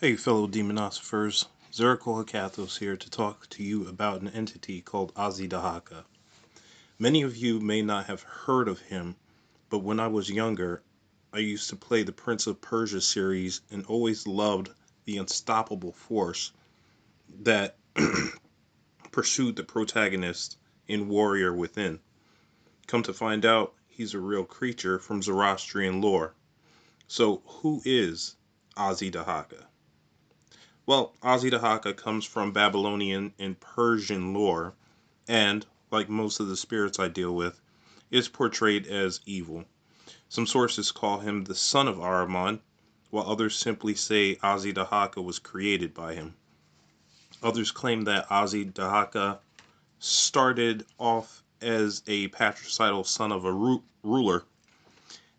Hey, fellow demonosophers. Zeriko Hakathos here to talk to you about an entity called Azi Dahaka. Many of you may not have heard of him, but when I was younger, I used to play the Prince of Persia series and always loved the unstoppable force that pursued the protagonist in Warrior Within. Come to find out, he's a real creature from Zoroastrian lore. So, who is Azi Dahaka? Well, Azi Dahaka comes from Babylonian and Persian lore, and, like most of the spirits I deal with, is portrayed as evil. Some sources call him the son of Ahriman, while others simply say Azi Dahaka was created by him. Others claim that Azi Dahaka started off as a patricidal son of a ruler.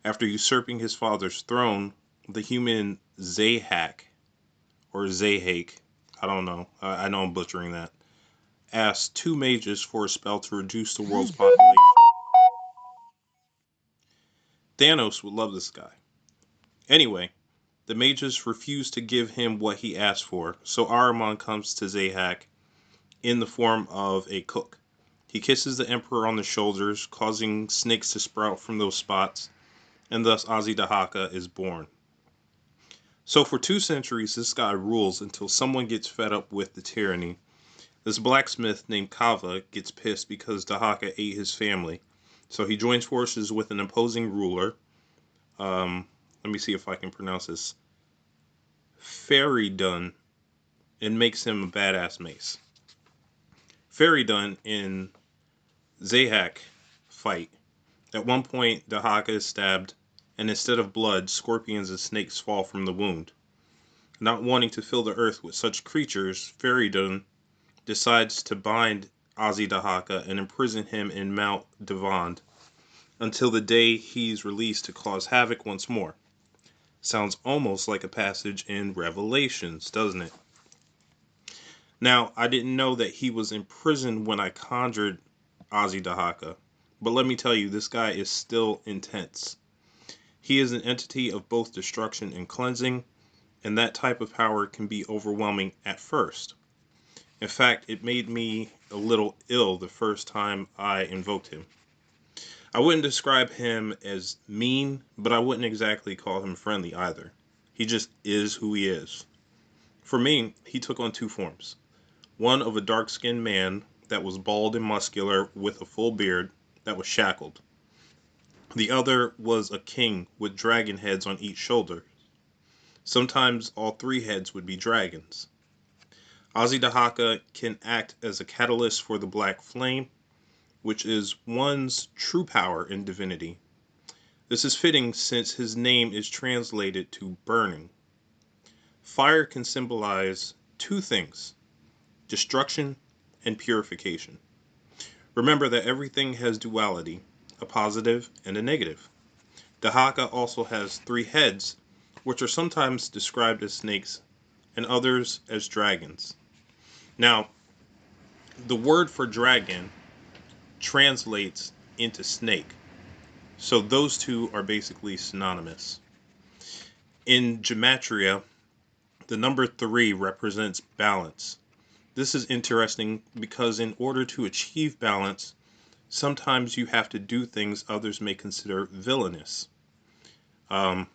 After usurping his father's throne, the human Zahak, or Zahake, I don't know, I know I'm butchering that, asked two mages for a spell to reduce the world's population. Thanos would love this guy. Anyway, the mages refused to give him what he asked for, so Ahriman comes to Zahak in the form of a cook. He kisses the Emperor on the shoulders, causing snakes to sprout from those spots, and thus Azi Dahaka is born. So for 2 centuries, this guy rules until someone gets fed up with the tyranny. This blacksmith named Kava gets pissed because Dahaka ate his family, so he joins forces with an opposing ruler. Let me see if I can pronounce this. Feridun, and makes him a badass mace. Feridun in Zahak fight. At one point, Dahaka is stabbed, and instead of blood, scorpions and snakes fall from the wound. Not wanting to fill the earth with such creatures, Feridun decides to bind Azi Dahaka and imprison him in Mount Devand until the day he's released to cause havoc once more. Sounds almost like a passage in Revelations, doesn't it? Now, I didn't know that he was in prison when I conjured Azi Dahaka, but let me tell you, this guy is still intense. He is an entity of both destruction and cleansing, and that type of power can be overwhelming at first. In fact, it made me a little ill the first time I invoked him. I wouldn't describe him as mean, but I wouldn't exactly call him friendly either. He just is who he is. For me, he took on 2 forms. One of a dark-skinned man that was bald and muscular with a full beard that was shackled. The other was a king with dragon heads on each shoulder. Sometimes all 3 heads would be dragons. Azi Dahaka can act as a catalyst for the black flame, which is one's true power in divinity. This is fitting since his name is translated to burning. Fire can symbolize 2 things: destruction and purification. Remember that everything has duality, a positive and a negative. Dahaka also has 3 heads, which are sometimes described as snakes and others as dragons. Now, the word for dragon translates into snake, so those two are basically synonymous. In gematria, the number 3 represents balance. This is interesting because in order to achieve balance, sometimes you have to do things others may consider villainous. Um,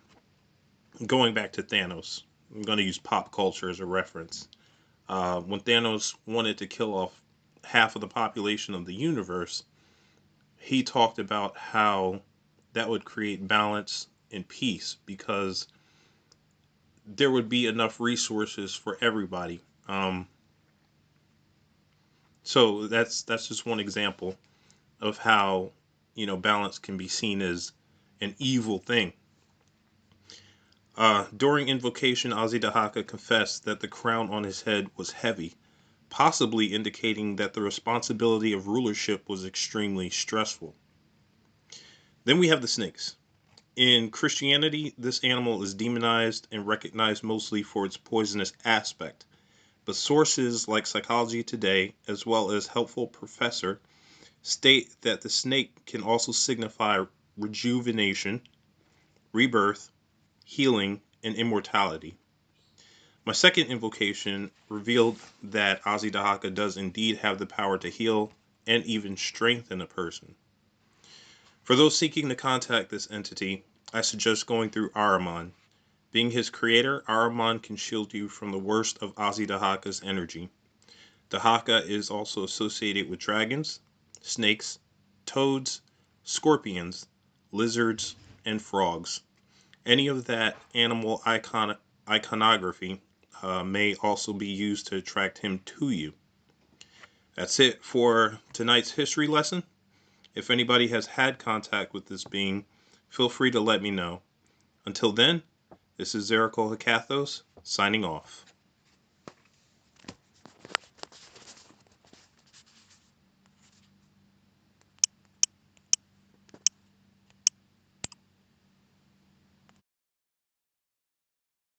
Going back to Thanos, I'm going to use pop culture as a reference. When Thanos wanted to kill off half of the population of the universe, he talked about how that would create balance and peace because there would be enough resources for everybody. So that's just one example of how balance can be seen as an evil thing. During invocation, Azi Dahaka confessed that the crown on his head was heavy, possibly indicating that the responsibility of rulership was extremely stressful. Then we have the snakes. In Christianity, this animal is demonized and recognized mostly for its poisonous aspect, but sources like Psychology Today, as well as Helpful Professor, state that the snake can also signify rejuvenation, rebirth, healing, and immortality. My second invocation revealed that Azi Dahaka does indeed have the power to heal and even strengthen a person. For those seeking to contact this entity, I suggest going through Ahriman. Being his creator, Ahriman can shield you from the worst of Azi Dahaka's energy. Dahaka is also associated with dragons, snakes, toads, scorpions, lizards, and frogs. Any of that animal iconography may also be used to attract him to you. That's it for tonight's history lesson. If anybody has had contact with this being, feel free to let me know. Until then, this is Zeriko Hakathos, signing off.